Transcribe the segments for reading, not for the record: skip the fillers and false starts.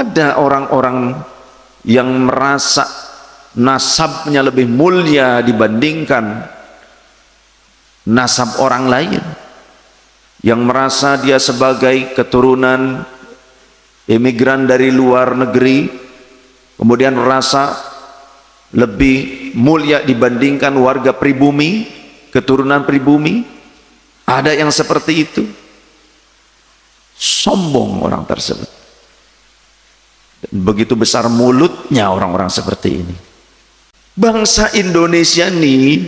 Ada orang-orang yang merasa nasabnya lebih mulia dibandingkan nasab orang lain, yang merasa dia sebagai keturunan imigran dari luar negeri, kemudian merasa lebih mulia dibandingkan warga pribumi, keturunan pribumi. Ada yang seperti itu. Sombong orang tersebut. Dan begitu besar mulutnya orang-orang seperti ini. Bangsa Indonesia ini,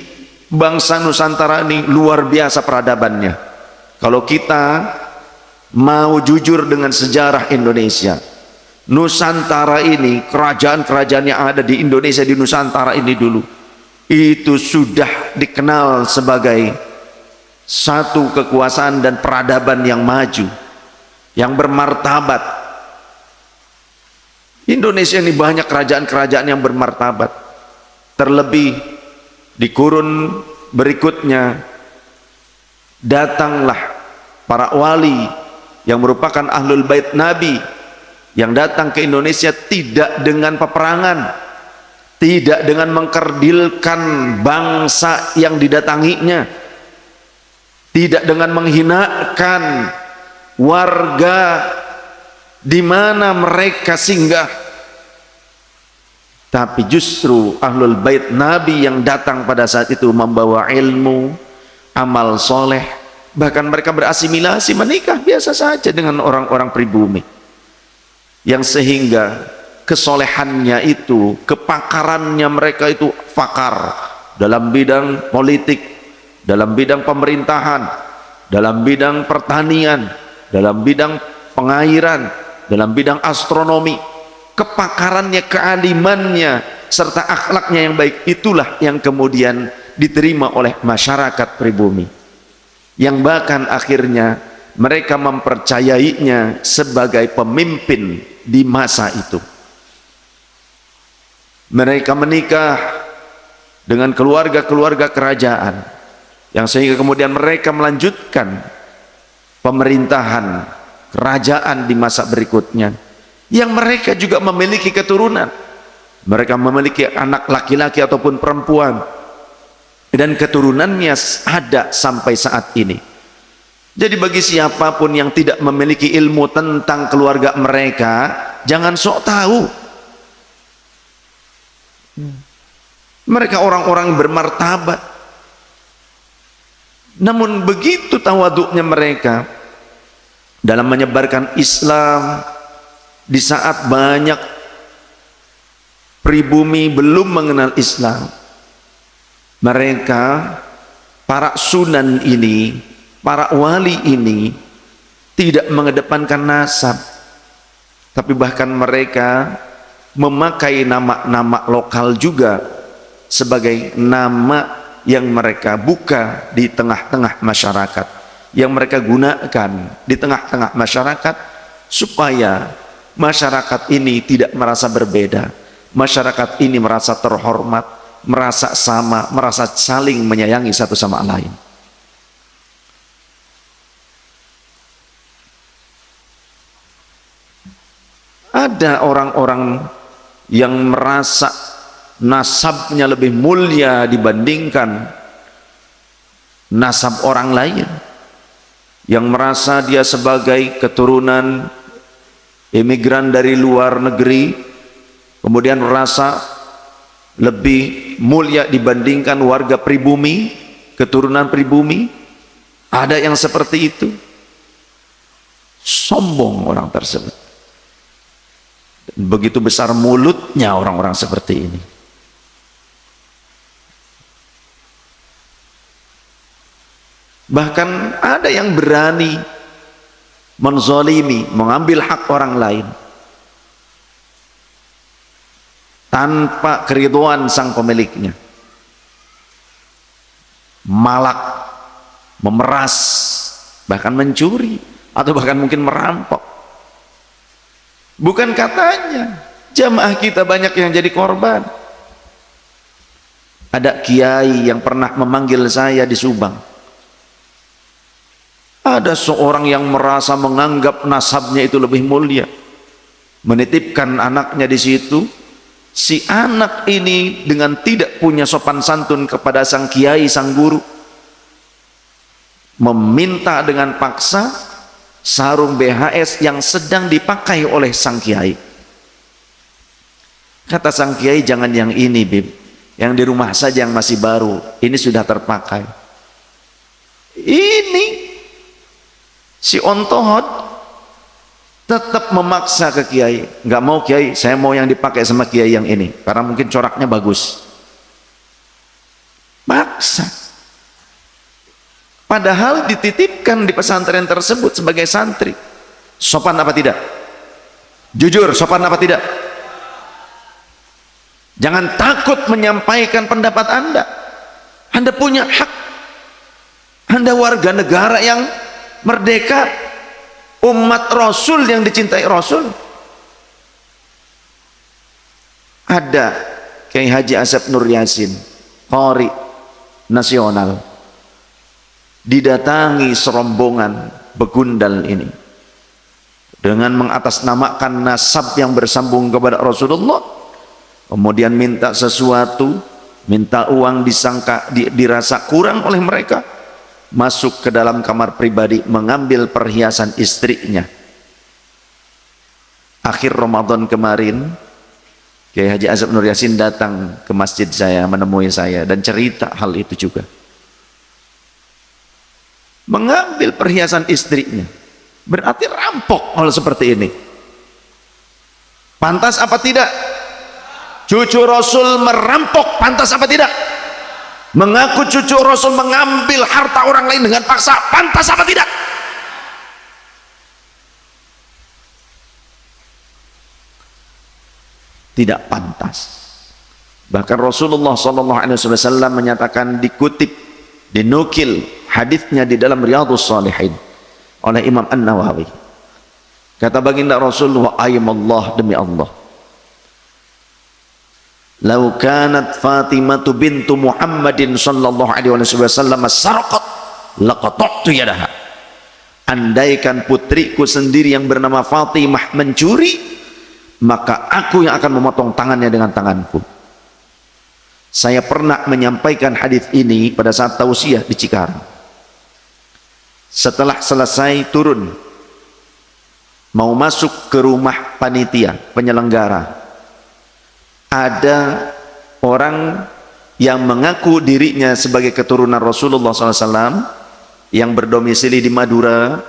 bangsa Nusantara ini luar biasa peradabannya. Kalau kita mau jujur dengan sejarah Indonesia, Nusantara ini, kerajaan-kerajaan yang ada di Indonesia, di Nusantara ini dulu, itu sudah dikenal sebagai satu kekuasaan dan peradaban yang maju, yang bermartabat. Indonesia ini banyak kerajaan-kerajaan yang bermartabat. Terlebih di kurun berikutnya datanglah para wali yang merupakan ahlul bait Nabi, yang datang ke Indonesia tidak dengan peperangan, tidak dengan mengkerdilkan bangsa yang didatanginya, tidak dengan menghinakan warga di mana mereka singgah, tapi justru ahlul bait Nabi yang datang pada saat itu membawa ilmu, amal soleh, bahkan mereka berasimilasi, menikah biasa saja dengan orang-orang pribumi, yang sehingga kesolehannya itu, kepakarannya mereka itu fakar dalam bidang politik, dalam bidang pemerintahan, dalam bidang pertanian, dalam bidang pengairan, dalam bidang astronomi. Kepakarannya, kealimannya, serta akhlaknya yang baik, itulah yang kemudian diterima oleh masyarakat pribumi, yang bahkan akhirnya mereka mempercayainya sebagai pemimpin di masa itu. Mereka menikah dengan keluarga-keluarga kerajaan, yang sehingga kemudian mereka melanjutkan pemerintahan kerajaan di masa berikutnya, yang mereka juga memiliki keturunan. Mereka memiliki anak laki-laki ataupun perempuan, dan keturunannya ada sampai saat ini. Jadi bagi siapapun yang tidak memiliki ilmu tentang keluarga mereka, jangan sok tahu. Mereka orang-orang bermartabat, namun begitu tawaduknya mereka dalam menyebarkan Islam di saat banyak pribumi belum mengenal Islam. Mereka, para sunan ini, para wali ini, tidak mengedepankan nasab, tapi bahkan mereka memakai nama-nama lokal juga sebagai nama yang mereka buka di tengah-tengah masyarakat, yang mereka gunakan di tengah-tengah masyarakat, supaya masyarakat ini tidak merasa berbeda, masyarakat ini merasa terhormat, merasa sama, merasa saling menyayangi satu sama lain. Ada orang-orang yang merasa nasabnya lebih mulia dibandingkan nasab orang lain, yang merasa dia sebagai keturunan imigran dari luar negeri, kemudian merasa lebih mulia dibandingkan warga pribumi, keturunan pribumi. Ada yang seperti itu. Sombong orang tersebut. Dan begitu besar mulutnya orang-orang seperti ini. Bahkan ada yang berani menzalimi, mengambil hak orang lain tanpa keriduan sang pemiliknya. Malak, memeras, bahkan mencuri, atau bahkan mungkin merampok. Bukan katanya jamaah kita banyak yang jadi korban. Ada kiai yang pernah memanggil saya di Subang. Ada seorang yang merasa menganggap nasabnya itu lebih mulia. menitipkan anaknya di situ. Si anak ini dengan tidak punya sopan santun kepada sang kiai, sang guru, meminta dengan paksa sarung BHS yang sedang dipakai oleh sang kiai. Kata sang kiai, jangan yang ini Bib, yang di rumah saja yang masih baru, ini sudah terpakai. Ini si Ontohot tetap memaksa ke kiai, nggak mau kiai, saya mau yang dipakai sama kiai yang ini karena mungkin coraknya bagus. Paksa. Padahal dititipkan di pesantren tersebut sebagai santri. Sopan apa tidak? Jujur, sopan apa tidak? Jangan takut menyampaikan pendapat Anda. Anda punya hak. Anda warga negara yang merdeka, umat Rasul yang dicintai Rasul. Ada Kiai Haji Asep Nur Yasin, qari nasional, didatangi serombongan begundal ini dengan mengatasnamakan nasab yang bersambung kepada Rasulullah, kemudian minta sesuatu, minta uang, disangka dirasa kurang oleh mereka, masuk ke dalam kamar pribadi mengambil perhiasan istrinya. Akhir Ramadan kemarin Kiai Haji Asep Nur Yasin datang ke masjid saya, menemui saya dan cerita hal itu juga. Mengambil perhiasan istrinya berarti rampok hal seperti ini. Pantas apa tidak? Cucu Rasul merampok, pantas apa tidak? Mengaku cucu Rasul mengambil harta orang lain dengan paksa, pantas apa tidak? Tidak pantas. Bahkan Rasulullah SAW menyatakan, dikutip, dinukil hadisnya di dalam Riyadhus Shalihin oleh Imam An-Nawawi. Kata baginda Rasulullah, ayyamallah, demi Allah, lau kanat Fatimah bintu Muhammadin sallallahu alaihi wasallam sarqat laqata'tu yadaha. Andaikan putriku sendiri yang bernama Fatimah mencuri, maka aku yang akan memotong tangannya dengan tanganku. Saya pernah menyampaikan hadis ini pada saat tausiah di Cikarang. Setelah selesai turun mau masuk ke rumah panitia penyelenggara, ada orang yang mengaku dirinya sebagai keturunan Rasulullah SAW yang berdomisili di Madura,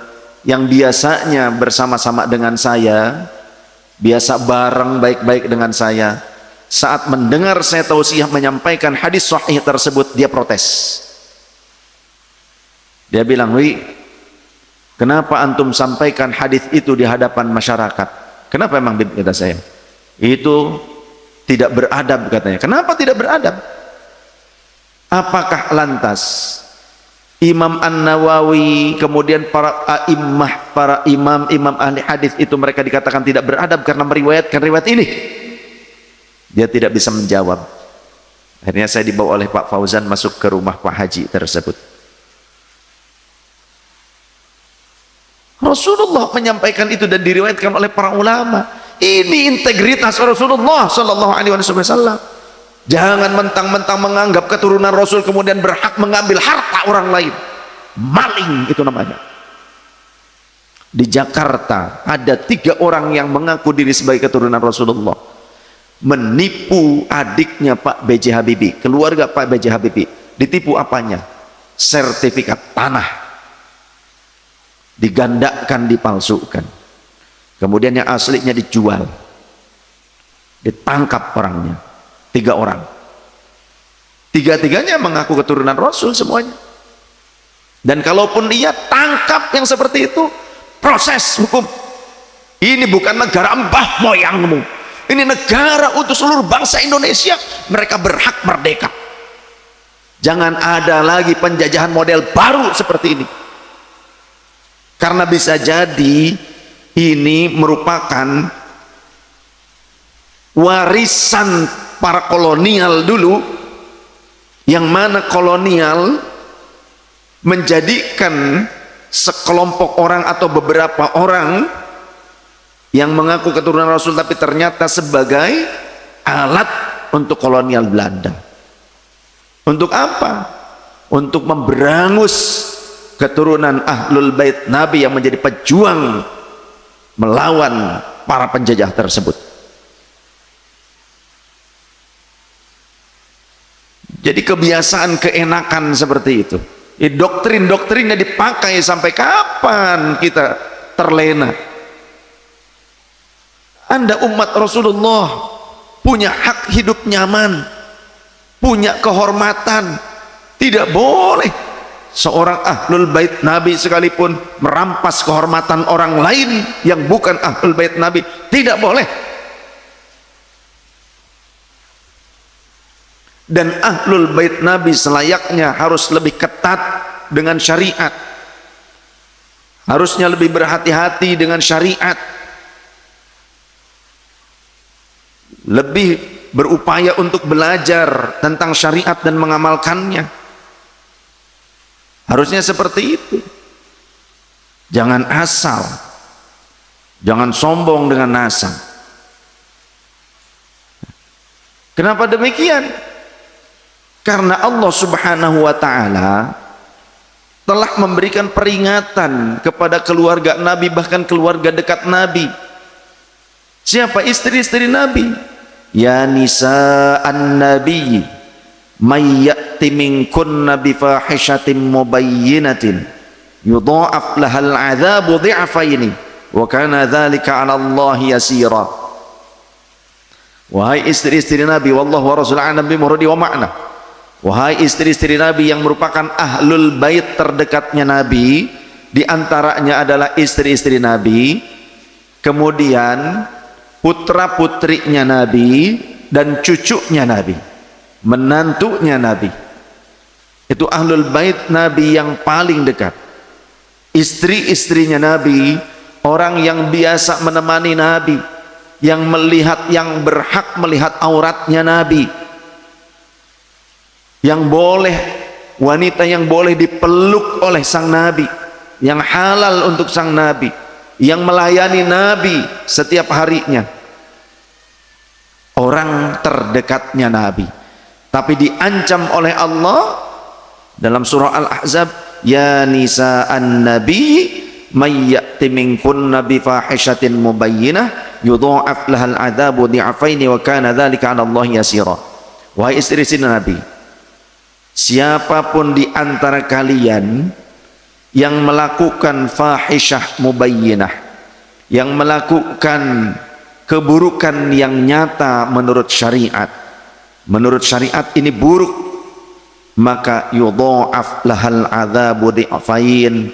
yang biasanya bersama-sama dengan saya, biasa bareng baik-baik dengan saya. Saat mendengar saya tausiah menyampaikan hadis sahih tersebut, dia protes. Dia bilang, "Wi, kenapa antum sampaikan hadis itu di hadapan masyarakat? Kenapa emang?" kata saya. Itu tidak beradab, katanya. Kenapa tidak beradab? Apakah lantas Imam An-Nawawi, kemudian para a'immah, para imam ahli hadis itu mereka dikatakan tidak beradab karena meriwayatkan riwayat ini? Dia tidak bisa menjawab. Akhirnya saya dibawa oleh Pak Fauzan masuk ke rumah Pak Haji tersebut. Rasulullah menyampaikan itu dan diriwayatkan oleh para ulama. Ini integritas Rasulullah sallallahu alaihi wasallam. Jangan mentang-mentang menganggap keturunan Rasul kemudian berhak mengambil harta orang lain. Maling itu namanya. Di Jakarta ada 3 orang yang mengaku diri sebagai keturunan Rasulullah, menipu adiknya Pak B.J. Habibie, keluarga Pak B.J. Habibie. Ditipu apanya? Sertifikat tanah. Digandakan, dipalsukan. Kemudian yang aslinya dijual. Ditangkap orangnya. 3 orang. 3-tiganya mengaku keturunan Rasul semuanya. Dan kalaupun dia tangkap yang seperti itu, proses hukum. Ini bukan negara mbah moyangmu. Ini negara untuk seluruh bangsa Indonesia. Mereka berhak merdeka. Jangan ada lagi penjajahan model baru seperti ini. Karena bisa jadi ini merupakan warisan para kolonial dulu, yang mana kolonial menjadikan sekelompok orang atau beberapa orang yang mengaku keturunan Rasul tapi ternyata sebagai alat untuk kolonial Belanda. Untuk apa? Untuk memberangus keturunan Ahlul Bait Nabi yang menjadi pejuang melawan para penjajah tersebut. Jadi kebiasaan keenakan seperti itu, doktrin-doktrinnya dipakai sampai kapan kita terlena? Anda umat Rasulullah punya hak hidup nyaman, punya kehormatan. Tidak boleh seorang Ahlul Bait Nabi sekalipun merampas kehormatan orang lain yang bukan Ahlul Bait Nabi. Tidak boleh. Dan Ahlul Bait Nabi selayaknya harus lebih ketat dengan syariat, harusnya lebih berhati-hati dengan syariat, lebih berupaya untuk belajar tentang syariat dan mengamalkannya. Harusnya seperti itu. Jangan asal, jangan sombong dengan nasab. Kenapa demikian? Karena Allah Subhanahu wa ta'ala telah memberikan peringatan kepada keluarga Nabi, bahkan keluarga dekat Nabi. Siapa istri-istri Nabi? Ya nisa'an nabiyyi may ya'ti minkunna bifahishatin mubayyinatin yudha'af lahal 'adzabu dhi'faini wa kana dzalika 'ala Allah yasira. Wahai istri-istri Nabi, wallahu wa rasul a'lam bi muradi wa ma'na. Wahai istri-istri Nabi yang merupakan Ahlul Bait terdekatnya Nabi, diantaranya adalah istri-istri Nabi, kemudian putra-putrinya Nabi dan cucunya Nabi, menantunya Nabi. Itu Ahlul Bait Nabi yang paling dekat. Istri-istrinya Nabi, orang yang biasa menemani Nabi, yang melihat, yang berhak melihat auratnya Nabi, yang boleh, wanita yang boleh dipeluk oleh sang Nabi, yang halal untuk sang Nabi, yang melayani Nabi setiap harinya, orang terdekatnya Nabi. Tapi diancam oleh Allah dalam surah Al-Ahzab, ya nisa'an nabi may ya'ti minkunna bifahishatin mubayyinah yudha'af lahal 'adzabu dhi'afaini wa kana dzalika 'ala Allah yasira. Wahai istri-istri Nabi, siapapun di antara kalian yang melakukan fahishah mubayyinah, yang melakukan keburukan yang nyata menurut syariat, menurut syariat ini buruk, maka yudha'af lahal 'adzabu dhi'afain,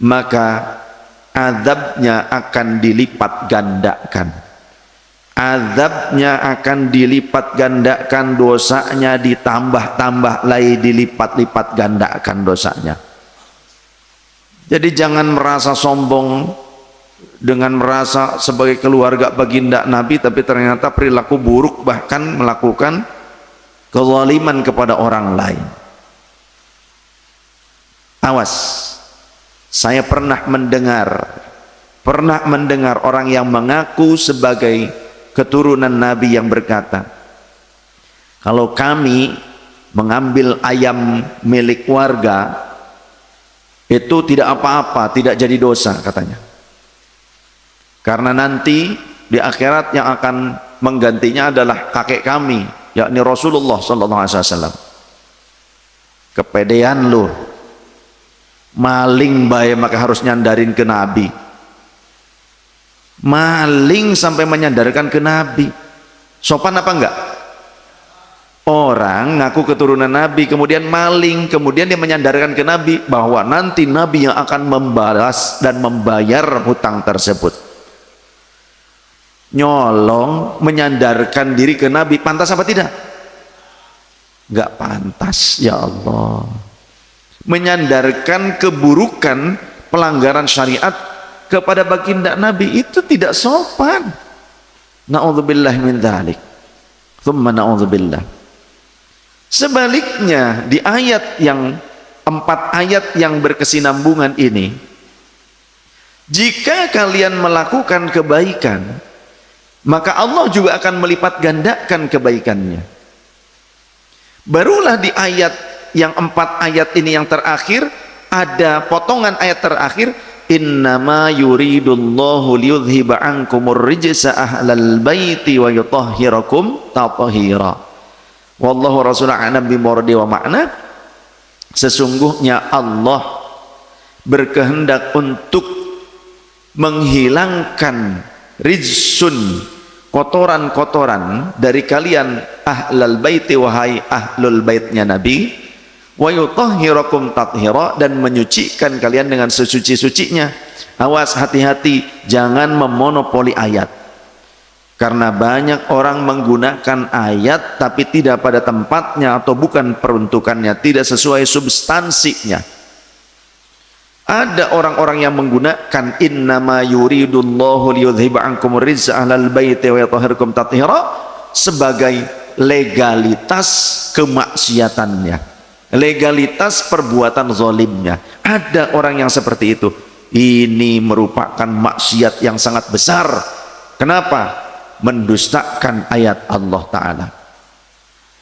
maka azabnya akan dilipat gandakan. Azabnya akan dilipat gandakan, dosanya ditambah-tambah lagi, dilipat-lipat gandakan dosanya. Jadi jangan merasa sombong dengan merasa sebagai keluarga baginda Nabi tapi ternyata perilaku buruk, bahkan melakukan kezaliman kepada orang lain. Awas, saya pernah mendengar orang yang mengaku sebagai keturunan Nabi yang berkata, kalau kami mengambil ayam milik warga itu tidak apa-apa, tidak jadi dosa katanya, karena nanti di akhirat yang akan menggantinya adalah kakek kami, yakni Rasulullah sallallahu alaihi wasallam. Kepedean lu, maling bae maka harus nyandarin ke Nabi. Maling sampai menyandarkan ke Nabi, sopan apa enggak? Orang ngaku keturunan Nabi kemudian maling, kemudian dia menyandarkan ke Nabi bahwa nanti Nabi yang akan membalas dan membayar hutang tersebut. Nyolong menyandarkan diri ke Nabi, pantas apa tidak? Enggak pantas, ya Allah. Menyandarkan keburukan pelanggaran syariat kepada baginda Nabi itu tidak sopan. Na'udzubillah min dzalik. Tsumma na'udzubillah. Sebaliknya di ayat yang 4 ayat yang berkesinambungan ini, Jika kalian melakukan kebaikan, maka Allah juga akan melipat gandakan kebaikannya. Barulah di ayat yang 4 ayat ini yang terakhir, ada potongan ayat terakhir, innama yuridullahu liyudhiba ankumur rijsa ahlal baiti wa yutahhirakum tathira. Wallahu rasul a'lam bimuradi wa makna. Sesungguhnya Allah berkehendak untuk menghilangkan rijsun, kotoran-kotoran dari kalian ahlal baiti, wahai ahlul baitnya Nabi, wa yutahhirakum tathira, dan menyucikan kalian dengan sesuci-sucinya. Awas, hati-hati, jangan memonopoli ayat, karena banyak orang menggunakan ayat tapi tidak pada tempatnya atau bukan peruntukannya, tidak sesuai substansinya. Ada orang-orang yang menggunakan innama yuridullahu liyudhiba ankumur rijsa ahlal baiti wa yutahhirakum tathira sebagai legalitas kemaksiatannya, legalitas perbuatan zalimnya. Ada orang yang seperti itu. Ini merupakan maksiat yang sangat besar. Kenapa? Mendustakan ayat Allah Ta'ala.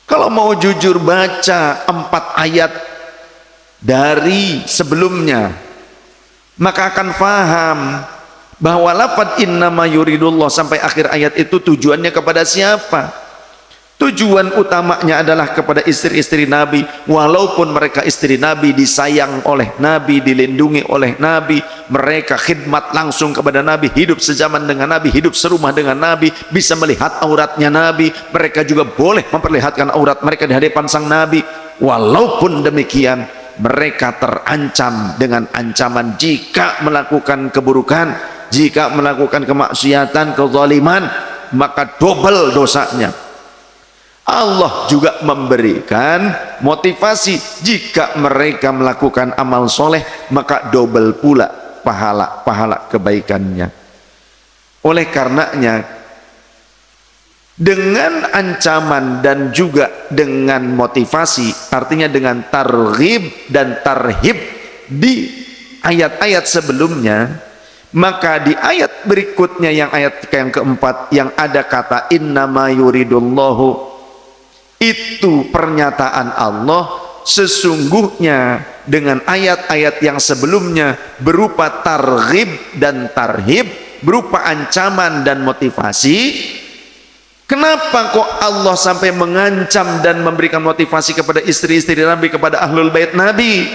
Kalau mau jujur baca 4 ayat dari sebelumnya, maka akan faham bahwa lafaz innama yuridullah sampai akhir ayat itu tujuannya kepada siapa? Tujuan utamanya adalah kepada istri-istri Nabi, walaupun mereka istri Nabi, disayang oleh Nabi, dilindungi oleh Nabi, mereka khidmat langsung kepada Nabi, hidup sezaman dengan Nabi, hidup serumah dengan Nabi, bisa melihat auratnya Nabi, mereka juga boleh memperlihatkan aurat mereka di hadapan sang Nabi. Walaupun demikian, mereka terancam dengan ancaman jika melakukan keburukan, jika melakukan kemaksiatan, kezaliman, maka double dosanya. Allah juga memberikan motivasi, jika mereka melakukan amal soleh maka double pula pahala kebaikannya. Oleh karenanya, dengan ancaman dan juga dengan motivasi, artinya dengan targhib dan tarhib di ayat-ayat sebelumnya, maka di ayat berikutnya yang ayat yang keempat yang ada kata innama yuridullahu, itu pernyataan Allah. Sesungguhnya dengan ayat-ayat yang sebelumnya berupa targhib dan tarhib, berupa ancaman dan motivasi. Kenapa kok Allah sampai mengancam dan memberikan motivasi kepada istri-istri Nabi, kepada ahlul bait Nabi?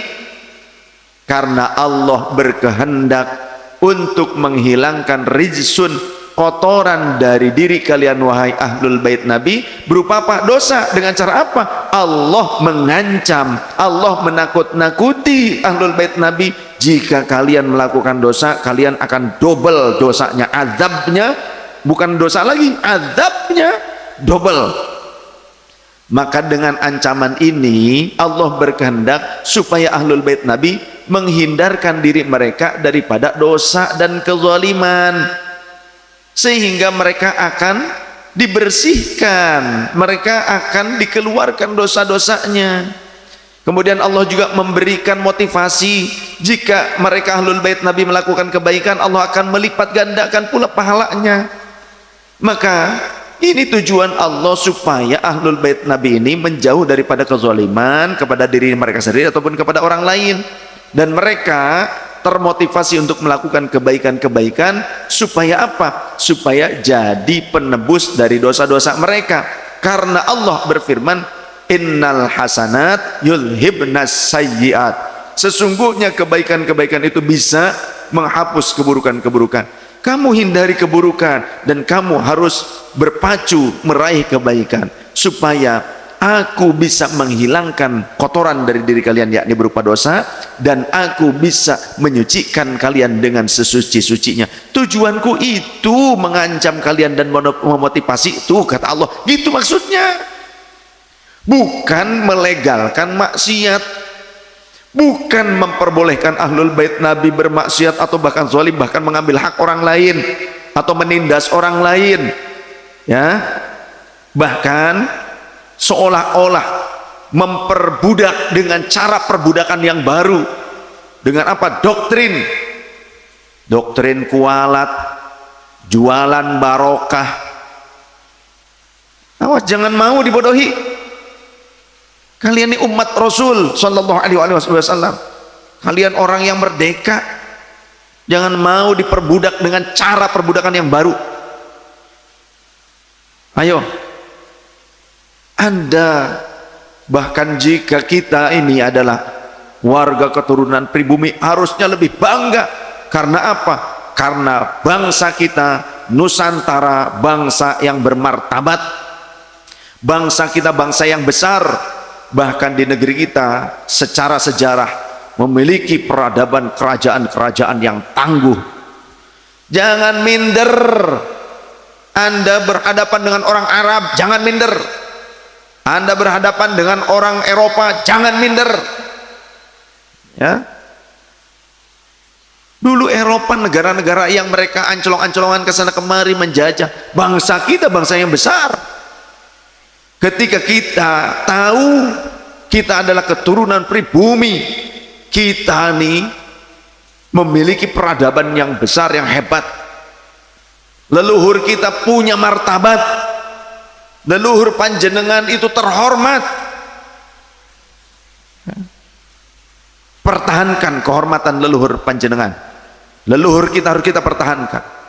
Karena Allah berkehendak untuk menghilangkan rijsun, kotoran dari diri kalian wahai ahlul bait Nabi. Berupa apa? Dosa. Dengan cara apa? Allah mengancam, Allah menakut-nakuti ahlul bait Nabi. Jika kalian melakukan dosa, kalian akan double dosanya, azabnya. Bukan dosa lagi, azabnya double. Maka dengan ancaman ini Allah berkehendak supaya ahlul bait Nabi menghindarkan diri mereka daripada dosa dan kezaliman, sehingga mereka akan dibersihkan, mereka akan dikeluarkan dosa-dosanya. Kemudian Allah juga memberikan motivasi, jika mereka ahlul bait Nabi melakukan kebaikan, Allah akan melipat gandakan pula pahalanya. Maka ini tujuan Allah supaya ahlul bait Nabi ini menjauh daripada kezaliman kepada diri mereka sendiri ataupun kepada orang lain, dan mereka termotivasi untuk melakukan kebaikan-kebaikan. Supaya apa? Supaya jadi penebus dari dosa-dosa mereka. Karena Allah berfirman, innal hasanat yudhibnas sayyiat, sesungguhnya kebaikan-kebaikan itu bisa menghapus keburukan-keburukan. Kamu hindari keburukan dan kamu harus berpacu meraih kebaikan, supaya aku bisa menghilangkan kotoran dari diri kalian, yakni berupa dosa, dan aku bisa menyucikan kalian dengan sesuci-sucinya. Tujuanku itu mengancam kalian dan memotivasi itu, kata Allah. Gitu maksudnya. Bukan melegalkan maksiat, bukan memperbolehkan ahlul bait Nabi bermaksiat atau bahkan zalim, bahkan mengambil hak orang lain atau menindas orang lain, ya, bahkan seolah-olah memperbudak dengan cara perbudakan yang baru. Dengan apa? Doktrin doktrin kualat, jualan barokah. Awas, jangan mau dibodohi. Kalian ini umat Rasul sallallahu alaihi wasallam. Kalian orang yang merdeka. Jangan mau diperbudak dengan cara perbudakan yang baru. Ayo, Anda, bahkan jika kita ini adalah warga keturunan pribumi, harusnya lebih bangga. Karena apa? Karena bangsa kita Nusantara, bangsa yang bermartabat, bangsa kita bangsa yang besar. Bahkan di negeri kita secara sejarah memiliki peradaban kerajaan-kerajaan yang tangguh. Jangan minder. Anda berhadapan dengan orang Arab, jangan minder. Anda berhadapan dengan orang Eropa, jangan minder. Ya. Dulu Eropa, negara-negara yang mereka ancolong-ancolongan ke sana kemari menjajah, bangsa kita bangsa yang besar. Ketika kita tahu kita adalah keturunan pribumi, kita nih memiliki peradaban yang besar, yang hebat. Leluhur kita punya martabat, leluhur panjenengan itu terhormat. Pertahankan kehormatan leluhur panjenengan. Leluhur kita harus kita pertahankan.